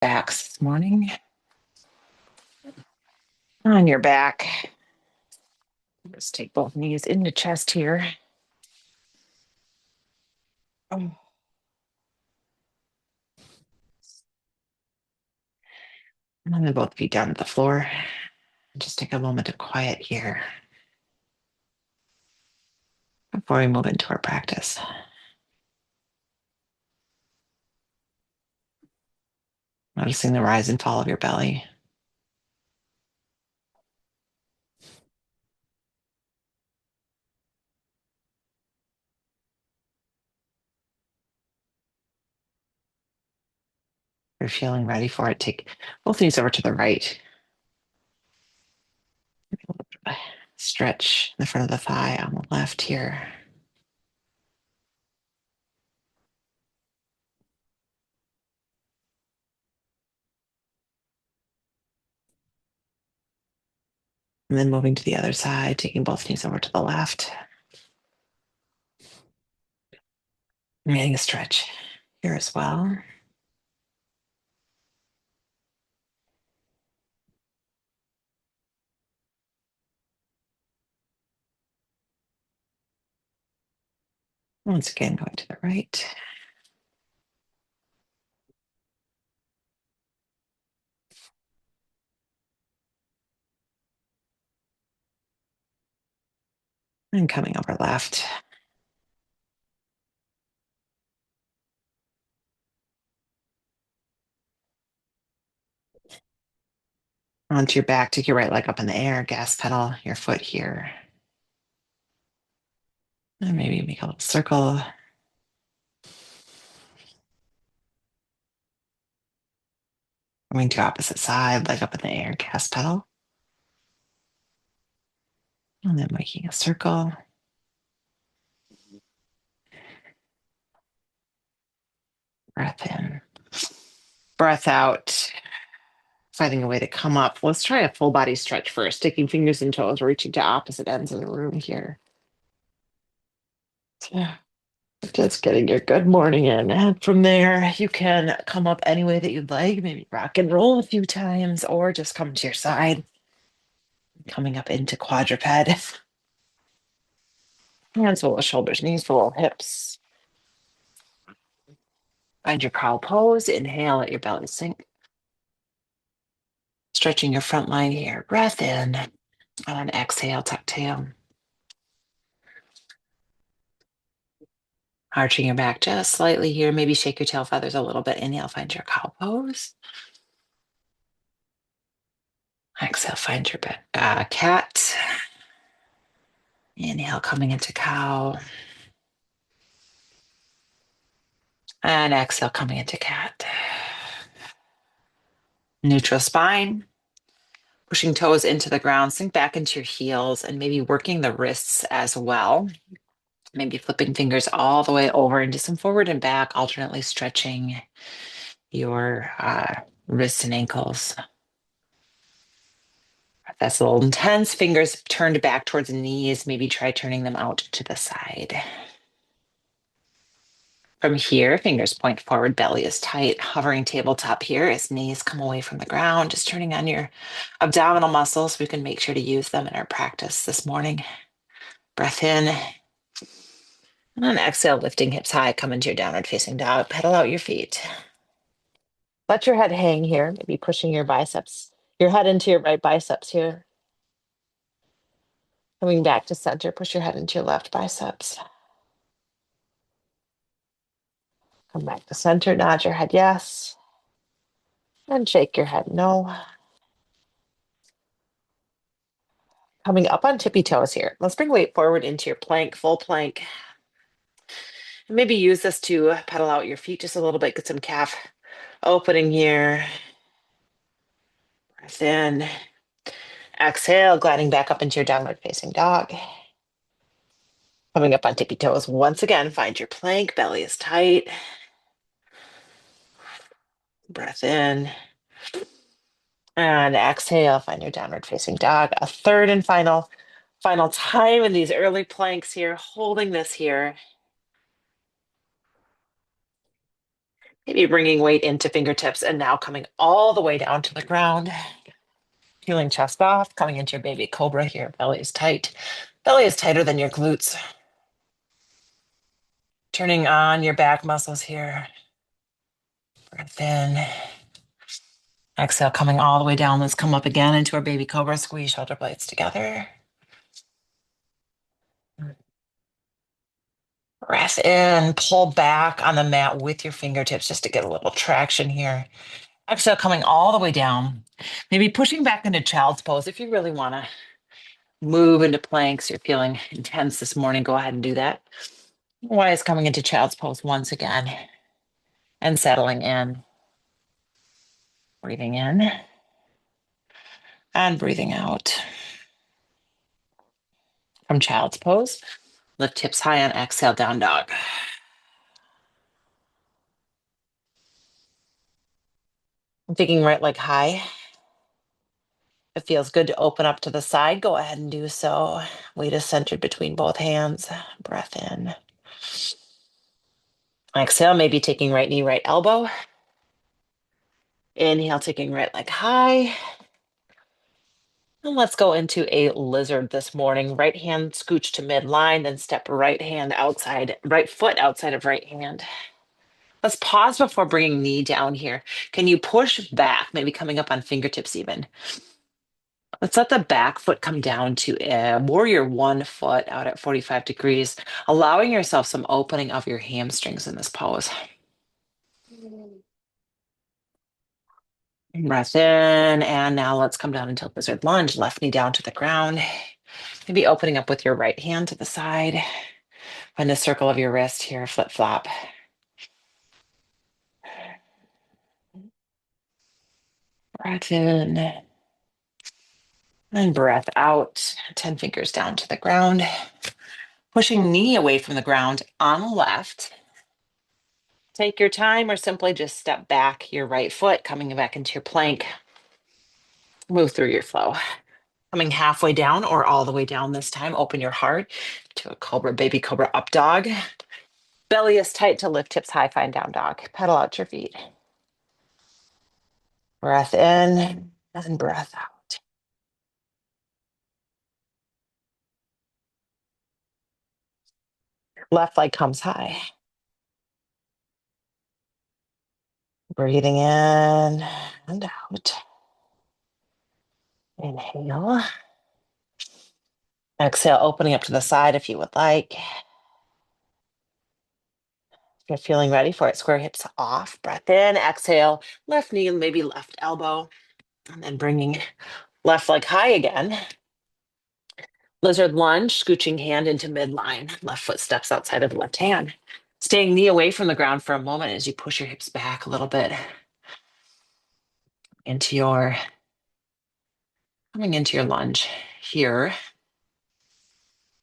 backs this morning. On your back. Just take both knees into chest here. Oh. And then both feet down to the floor. Just take a moment of quiet here before we move into our practice. Noticing the rise and fall of your belly. If you're feeling ready for it, take both knees over to the right. Stretch the front of the thigh on the left here. And then moving to the other side, taking both knees over to the left. And getting a stretch here as well. Once again, going to the right. And coming over left. Onto your back, take your right leg up in the air, gas pedal your foot here. And maybe make a little circle. Coming to opposite side, leg up in the air, gas pedal. And then making a circle. Breath in. Breath out. Finding a way to come up. Let's try a full body stretch first, sticking fingers and toes, reaching to opposite ends of the room here. Yeah. Just getting your good morning in. And from there, you can come up any way that you'd like, maybe rock and roll a few times, or just come to your side, coming up into quadruped. Hands full of shoulders, knees full of hips. Find your cow pose. Inhale, let your belly sink. Stretching your front line here. Breath in. And exhale, tuck tail. Arching your back just slightly here. Maybe shake your tail feathers a little bit. Inhale, find your cow pose. Exhale, find your cat. Inhale, coming into cow. And exhale, coming into cat. Neutral spine. Pushing toes into the ground. Sink back into your heels and maybe working the wrists as well. Maybe flipping fingers all the way over into some forward and back, alternately stretching your wrists and ankles. If that's a little intense, fingers turned back towards the knees. Maybe try turning them out to the side. From here, fingers point forward, belly is tight, hovering tabletop here as knees come away from the ground, just turning on your abdominal muscles. We can make sure to use them in our practice this morning. Breath in. And then exhale, lifting hips high, come into your downward facing dog. Pedal out your feet. Let your head hang here, maybe pushing your biceps, your head into your right biceps here. Coming back to center, push your head into your left biceps. Come back to center, nod your head yes. And shake your head no. Coming up on tippy toes here. Let's bring weight forward into your plank, full plank. And maybe use this to pedal out your feet just a little bit, get some calf opening here. Breath in. Exhale, gliding back up into your downward facing dog. Coming up on tippy toes once again, find your plank, belly is tight. Breath in. And exhale, find your downward facing dog. A third and final time in these early planks here, holding this here. Maybe bringing weight into fingertips and now coming all the way down to the ground. Peeling chest off, coming into your baby cobra here. Belly is tight. Belly is tighter than your glutes. Turning on your back muscles here. Breath in. Exhale, coming all the way down. Let's come up again into our baby cobra. Squeeze shoulder blades together. Breath in. Pull back on the mat with your fingertips just to get a little traction here. Exhale, coming all the way down. Maybe pushing back into child's pose. If you really want to move into planks, you're feeling intense this morning, go ahead and do that. Otherwise, coming into child's pose once again and settling in. Breathing in and breathing out. From child's pose, lift hips high on exhale, down dog. I'm taking right leg high. It feels good to open up to the side. Go ahead and do so. Weight is centered between both hands. Breath in. Exhale, maybe taking right knee, right elbow. Inhale, taking right leg high. And let's go into a lizard this morning. Right hand scooch to midline, then step right hand outside, right foot outside of right hand. Let's pause before bringing knee down here. Can you push back, maybe coming up on fingertips even? Let's let the back foot come down to a warrior one foot out at 45 degrees, allowing yourself some opening of your hamstrings in this pose. Breath in, and now let's come down into lizard lunge, left knee down to the ground. Maybe opening up with your right hand to the side. Find the circle of your wrist here, flip flop. Breath in and breath out. 10 fingers down to the ground. Pushing knee away from the ground on the left. Take your time or simply just step back your right foot, coming back into your plank. Move through your flow. Coming halfway down or all the way down this time, open your heart to a cobra, baby cobra up dog. Belly is tight to lift hips high, find down dog. Pedal out your feet. Breath in and breath out. Left leg comes high. Breathing in and out. Inhale. Exhale, opening up to the side if you would like. If you're feeling ready for it, square hips off. Breath in, exhale, left knee, maybe left elbow. And then bringing left leg high again. Lizard lunge, scooching hand into midline. Left foot steps outside of the left hand. Staying knee away from the ground for a moment as you push your hips back a little bit into your, coming into your lunge here.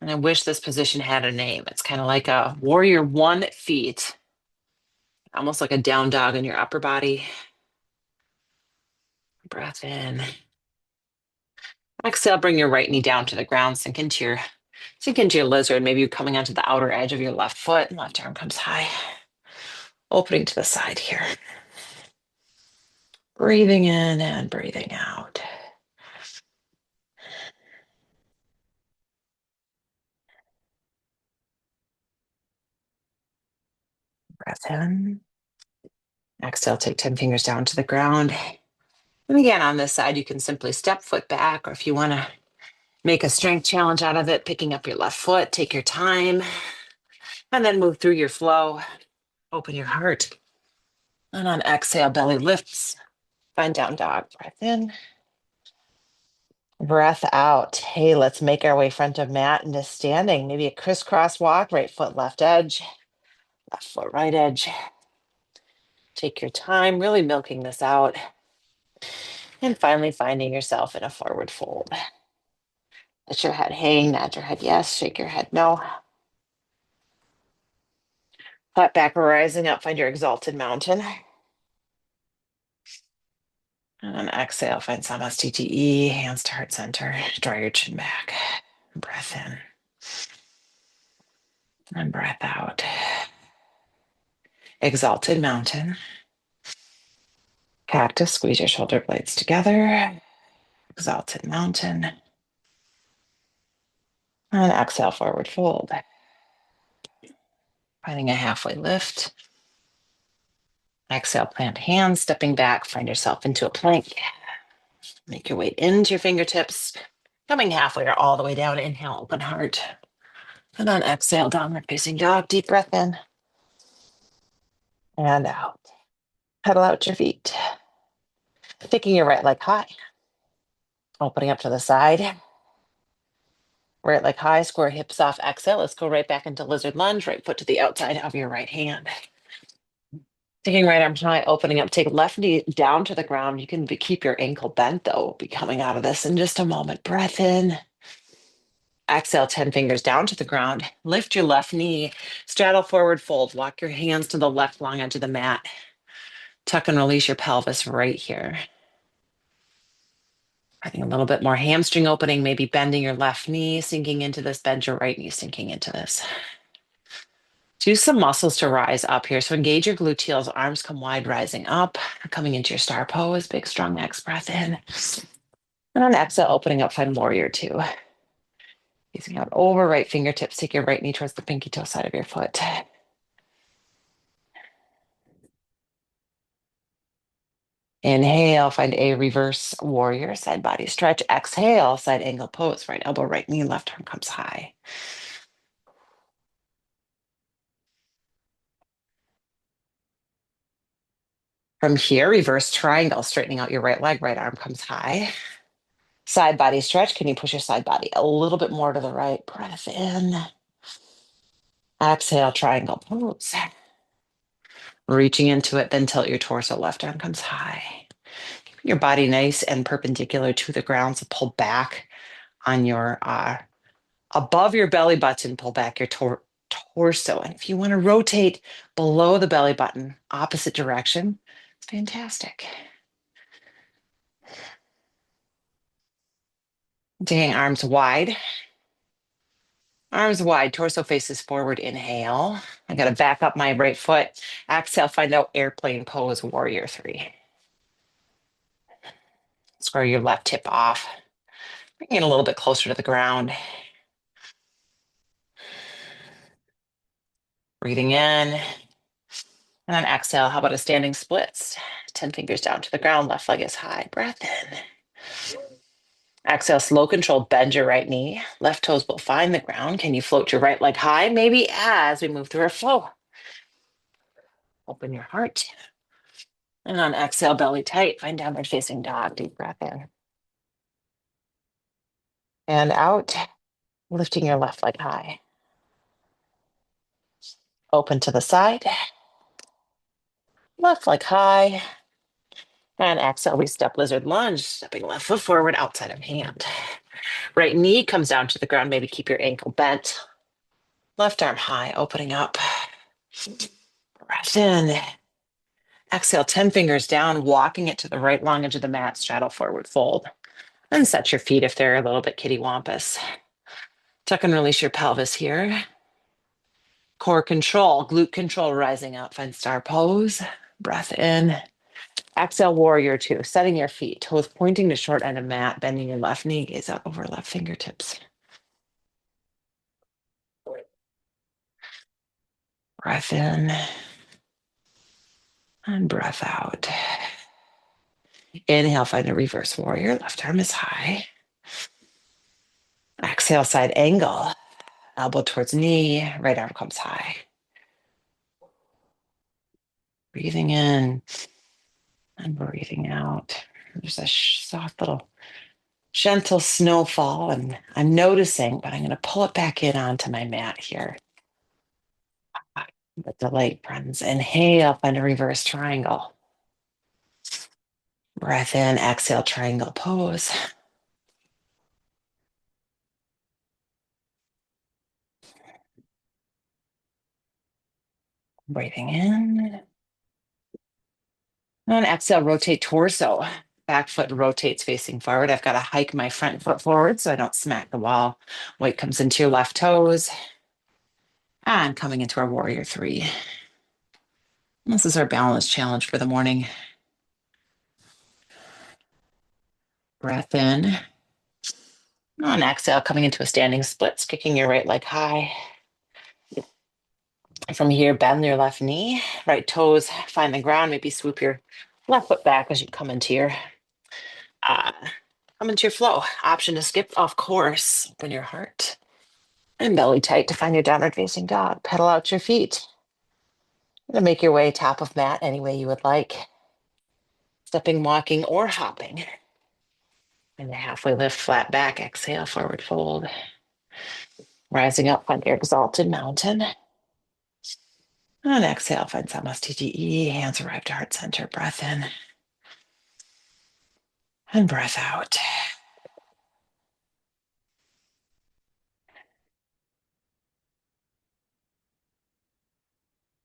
And I wish this position had a name. It's kind of like a warrior one feet, almost like a down dog in your upper body. Breath in. Exhale, bring your right knee down to the ground, sink into your lizard. Maybe you're coming onto the outer edge of your left foot and left arm comes high. Opening to the side here. Breathing in and breathing out. Breath in. Exhale, take 10 fingers down to the ground. And again, on this side, you can simply step foot back, or if you want to make a strength challenge out of it, picking up your left foot, take your time, and then move through your flow. Open your heart. And on exhale, belly lifts. Find down dog. Breath in. Breath out. Hey, let's make our way front of mat into standing. Maybe a crisscross walk, right foot, left edge, left foot, right edge. Take your time, really milking this out. And finally finding yourself in a forward fold. Let your head hang, nod your head yes, shake your head no. Flat back rising up, find your exalted mountain. And on exhale, find Samastiti, hands to heart center. Draw your chin back. Breath in. And breath out. Exalted mountain. Cactus, squeeze your shoulder blades together. Exalted mountain. And exhale, forward fold. Finding a halfway lift. Exhale, plant hands, stepping back, find yourself into a plank. Make your way into your fingertips, coming halfway or all the way down. Inhale, open heart. And on exhale, downward facing dog. Deep breath in and out. Pedal out your feet. Taking your right leg high. Opening up to the side. Right leg high, square hips off. Exhale. Let's go right back into lizard lunge. Right foot to the outside of your right hand. Taking right arm high, opening up. Take left knee down to the ground. You can keep your ankle bent, though. We'll be coming out of this in just a moment. Breath in. Exhale, 10 fingers down to the ground. Lift your left knee, straddle forward fold. Walk your hands to the left long edge of the mat. Tuck and release your pelvis right here. I think a little bit more hamstring opening, maybe bending your left knee, sinking into this, bend your right knee, sinking into this. Use some muscles to rise up here. So engage your gluteals, arms come wide, rising up, coming into your star pose, big strong next breath in. And on exhale, opening up, find warrior two. Using out over right fingertips, take your right knee towards the pinky toe side of your foot. Inhale, find a reverse warrior, side body stretch. Exhale, side angle pose, right elbow, right knee, left arm comes high. From here, reverse triangle, straightening out your right leg, right arm comes high. Side body stretch. Can you push your side body a little bit more to the right? Breath in. Exhale, triangle pose. Reaching into it, then tilt your torso, left arm comes high. Keeping your body nice and perpendicular to the ground, so pull back on your, above your belly button, pull back your torso. And if you want to rotate below the belly button, opposite direction, it's fantastic. Taking arms wide. Arms wide, torso faces forward. Inhale. I got to back up my right foot. Exhale, find out airplane pose, warrior three. Square your left hip off. Bring it a little bit closer to the ground. Breathing in. And then exhale. How about a standing splits? 10 fingers down to the ground. Left leg is high. Breath in. Exhale, slow control. Bend your right knee. Left toes will find the ground. Can you float your right leg high? Maybe as we move through our flow. Open your heart. And on exhale, belly tight. Find downward facing dog. Deep breath in. And out. Lifting your left leg high. Open to the side. Left leg high. And exhale, we step lizard lunge, stepping left foot forward outside of hand. Right knee comes down to the ground. Maybe keep your ankle bent. Left arm high, opening up. Breath in. Exhale, 10 fingers down, walking it to the right long edge of the mat, straddle forward fold. And set your feet if they're a little bit kittywampus. Tuck and release your pelvis here. Core control, glute control rising up. Find star pose. Breath in. Exhale, warrior two. Setting your feet, toes pointing to short end of mat, bending your left knee, gaze out over left fingertips. Breath in. And breath out. Inhale, find a reverse warrior. Left arm is high. Exhale, side angle. Elbow towards knee, right arm comes high. Breathing in and breathing out. There's a soft little gentle snowfall, and I'm noticing, but I'm going to pull it back in onto my mat here. The delight, friends. Inhale, find a reverse triangle. Breath in, exhale, triangle pose. Breathing in. And exhale, rotate torso. Back foot rotates facing forward. I've got to hike my front foot forward so I don't smack the wall. Weight comes into your left toes. And coming into our warrior three. This is our balance challenge for the morning. Breath in. On exhale, coming into a standing splits, kicking your right leg high. From here, bend your left knee, right toes find the ground. Maybe swoop your left foot back as you uh, come into your flow. Option to skip, of course. Open your heart and belly tight to find your downward facing dog. Pedal out your feet. And make your way top of mat any way you would like. Stepping, walking, or hopping. And a halfway lift, flat back. Exhale, forward fold. Rising up, find your exalted mountain. And exhale, find Samasthiti. Hands arrive to heart center. Breath in. And breath out.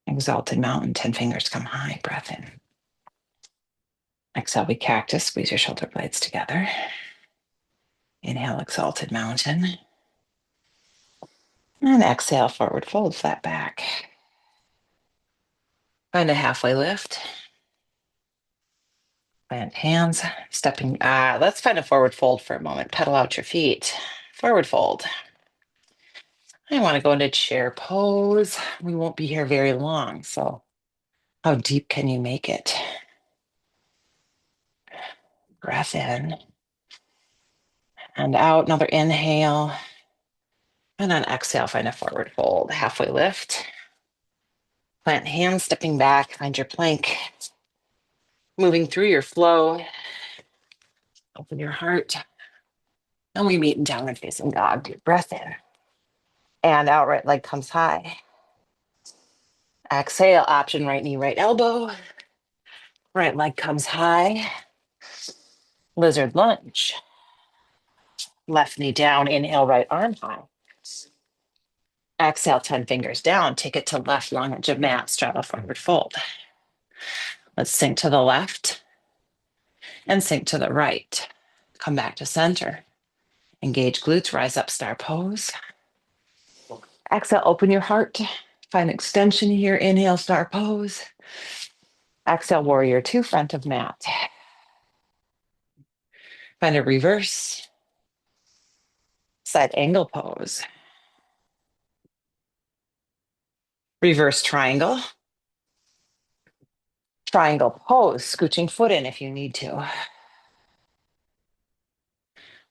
Exalted mountain, 10 fingers come high. Breath in. Exhale, we cactus. Squeeze your shoulder blades together. Inhale, exalted mountain. And exhale, forward fold, flat back. Find a halfway lift. Plant hands, stepping. Let's find a forward fold for a moment. Pedal out your feet. Forward fold. I want to go into chair pose. We won't be here very long, so how deep can you make it? Breath in and out. Another inhale. And on exhale, find a forward fold. Halfway lift. Plant hands, stepping back. Find your plank. Moving through your flow. Open your heart. And we meet in downward facing dog. Deep breath in. And out, right leg comes high. Exhale, option right knee, right elbow. Right leg comes high. Lizard lunge. Left knee down, inhale, right arm high. Exhale, 10 fingers down. Take it to left long edge of mat, straddle forward fold. Let's sink to the left and sink to the right. Come back to center. Engage glutes, rise up, star pose. Exhale, open your heart. Find extension here. Inhale, star pose. Exhale, warrior two, front of mat. Find a reverse side angle pose. Reverse triangle. Triangle pose, scooching foot in if you need to.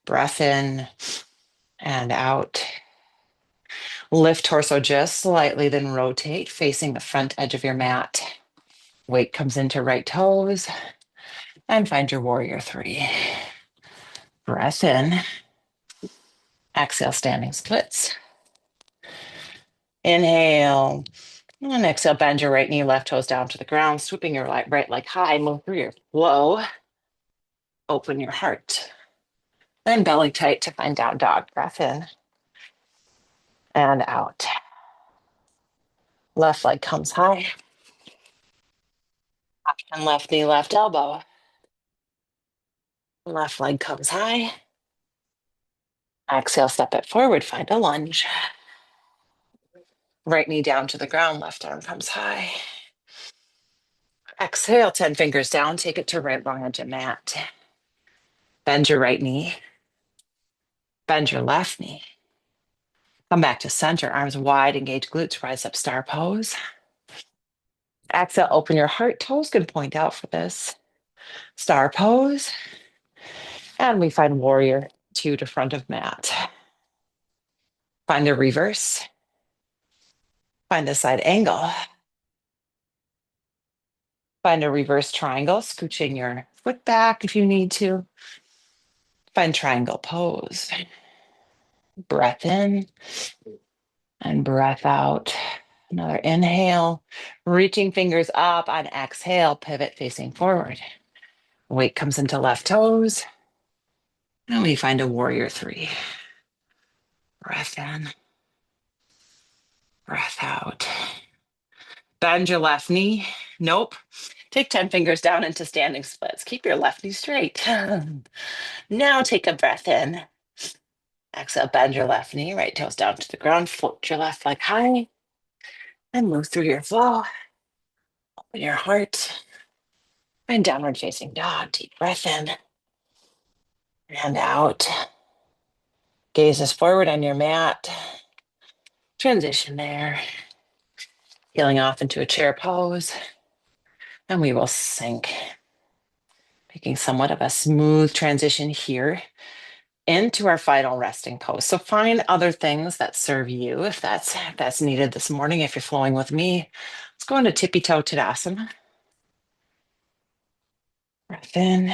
Breath in and out. Lift torso just slightly, then rotate facing the front edge of your mat. Weight comes into right toes and find your warrior three. Breath in. Exhale, standing splits. Inhale. And exhale, bend your right knee, left toes down to the ground, swooping your right leg high, move through your flow. Open your heart. Then belly tight to find down dog. Breath in and out. Left leg comes high. Option left knee, left elbow. Left leg comes high. Exhale, step it forward, find a lunge. Right knee down to the ground, left arm comes high. Exhale, 10 fingers down, take it to right long edge of mat. Bend your right knee. Bend your left knee. Come back to center, arms wide, engage glutes, rise up, star pose. Exhale, open your heart, toes can point out for this. Star pose. And we find warrior two to front of mat. Find a reverse. Find a side angle. Find a reverse triangle, scooching your foot back if you need to. Find triangle pose. Breath in and breath out. Another inhale, reaching fingers up on exhale, pivot facing forward. Weight comes into left toes. And we find a warrior three. Breath in, breath out. Bend your left knee. Nope. Take 10 fingers down into standing splits. Keep your left knee straight. Now take a breath in. Exhale, bend your left knee, right toes down to the ground. Float your left leg high and move through your flow. Open your heart. And downward facing dog. Deep breath in and out. Gazes forward on your mat. Transition there. Heeling off into a chair pose. And we will sink. Making somewhat of a smooth transition here into our final resting pose. So find other things that serve you if that's needed this morning. If you're flowing with me, let's go into tippy toe tadasana. Breath in.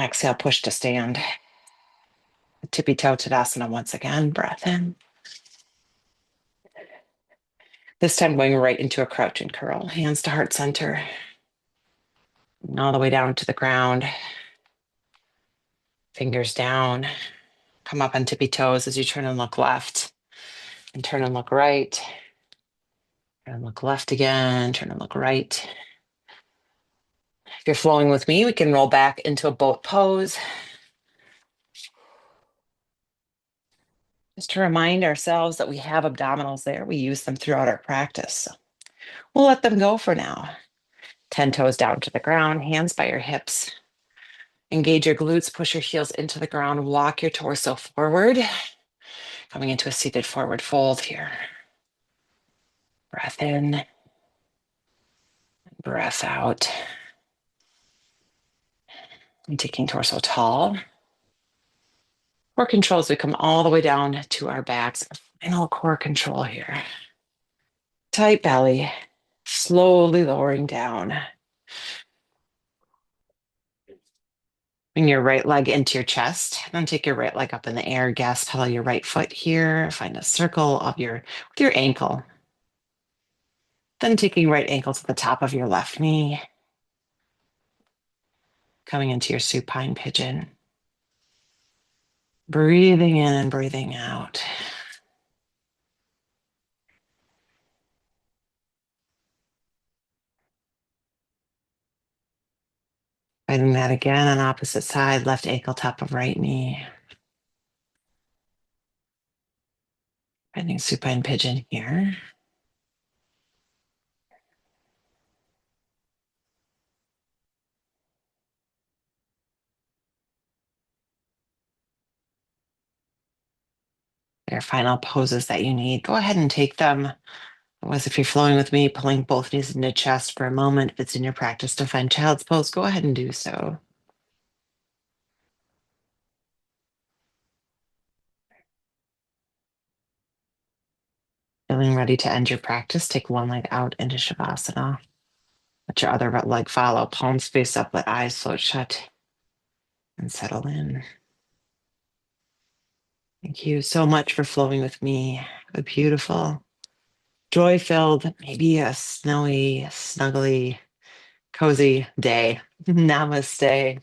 Exhale, push to stand. Tippy toe tadasana once again. Breath in. This time going right into a crouch and curl. Hands to heart center. And all the way down to the ground. Fingers down. Come up on tippy toes as you turn and look left. And turn and look right. Turn and look left again. Turn and look right. If you're flowing with me, we can roll back into a boat pose. Just to remind ourselves that we have abdominals there. We use them throughout our practice. So we'll let them go for now. 10 toes down to the ground, hands by your hips. Engage your glutes, push your heels into the ground, walk your torso forward, coming into a seated forward fold here. Breath in, breath out. And taking torso tall. Core control as we come all the way down to our backs. Final core control here. Tight belly, slowly lowering down. Bring your right leg into your chest, then take your right leg up in the air, gas pedal your right foot here, find a circle of with your ankle. Then taking right ankle to the top of your left knee, coming into your supine pigeon. Breathing in and breathing out. Finding that again on opposite side, left ankle, top of right knee. Finding supine pigeon here. Your final poses that you need, go ahead and take them. Otherwise, if you're flowing with me, pulling both knees into chest for a moment. If it's in your practice to find child's pose, go ahead and do so. Feeling ready to end your practice, take one leg out into Shavasana. Let your other leg follow, palms face up, let eyes float shut, and settle in. Thank you so much for flowing with me. Have a beautiful, joy-filled, maybe a snowy, snuggly, cozy day. Namaste.